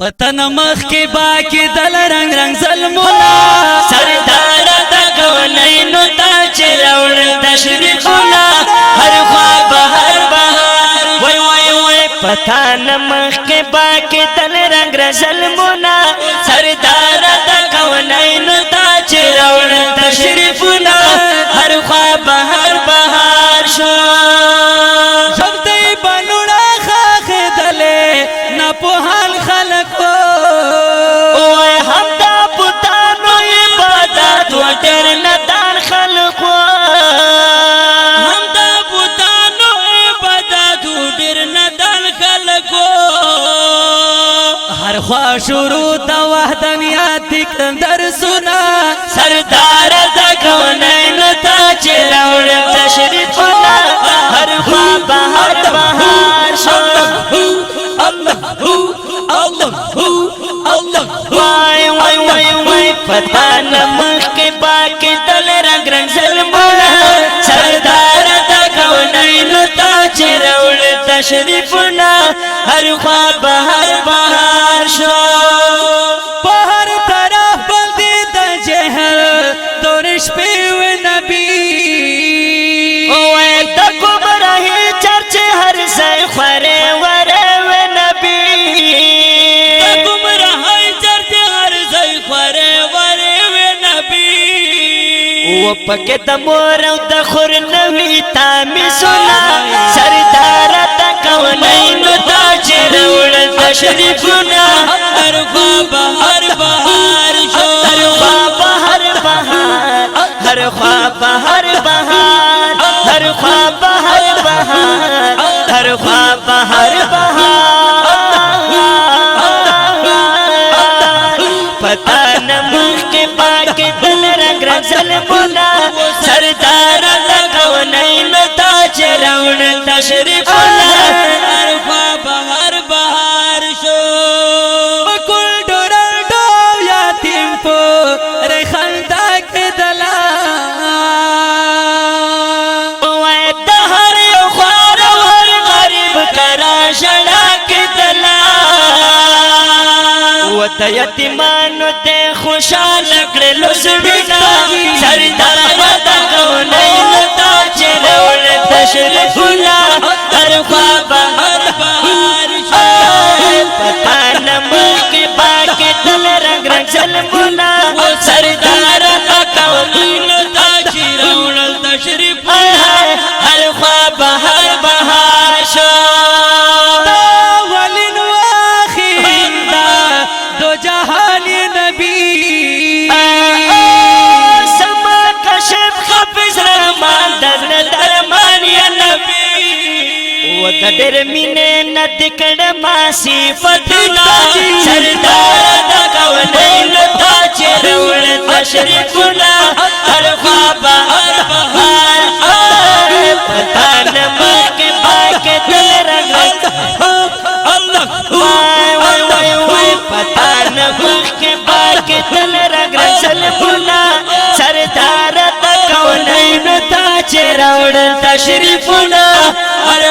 پتن مخ کې باکی دل رنگ رنگ ظلمونا سردار دا گونینو تا چراوڑ تشریفونا ہر خواب ہر بہار وی وی وی پتان مخ کے باکی دل رنگ ظلمونا سردار دا گونینو تا چراوڑ تشریفونا ہر خواب ہر بہار شو شبدی بنوڑا خاخ دلے نا پوہان خلقو اوے ہم دا بوتانو عبادت و ڈر ندان خلقو ہم دا بوتانو عبادت و ڈر ندان خلقو ہر خواہ شروع تا وحدانیات دکتن در سنا سردار دا گونینو تا چراوڑ تشریفونا ہر خواب ہر بہار شو وای وای وای وای پتان مخ کے باکی دل رنگ رنگ ظلمونا سردار دا گونینو تا چراوڑ تشریفونا ہر خواب ہر بہار شو پہر طرف بلدی دا جہل دورش پیو نبی اوے دا گمراہی چرچ ہر زی خورے ورے و نبی دا گمراہی چرچ ہر زی خورے ورے و نبی و پکے دا مورو دا خور نوی تامی سنا سردار دا گونینو تا چراوڑ تشریفونا ہر خواب ہر بہار شو ہر خواب ہر بہار ہر خواب ہر بہار ہر خواب ہر بہار ہر خواب ہر بہار پتان مخ کے باکی دل رنگ رنگ ظلمونا سردار دا گونینو تا چراوڑ تشریفونا ہر خواب ہر بہار شو بکل ڈورل ڈو یاتیم پو رخلدہ کے دلا اوے دہر یو خوار ور غریب کرا شڑا کے دلا و تا یتیمانو تے خوشحال کڑلو سڑونا سردار دا گونینو تا چراوڑ تشریفونا ہر خواب ہر بہار شو پتان مخ کے باکی دل رنگ رنگ ظلمونا سردار دا گونینو تا چراوڑ تشریفونا ہر خواب ہر بہار شو اولین و آخرین دا دو جہان نبی سما کشف خفظ رحمان دزن درمان یا نبی و در مینے ندکڑ ماسی فتنا سردار دا گونینو تا چراوڑ تشریفونا ہر خواب ہر بہار پتان مخ کے باکی دل رنگ وای وای وای وای پتان مخ کے باکی دل رنگ ظلمونا سردار دا گونینو تا چراوڑ تشریفونا ہر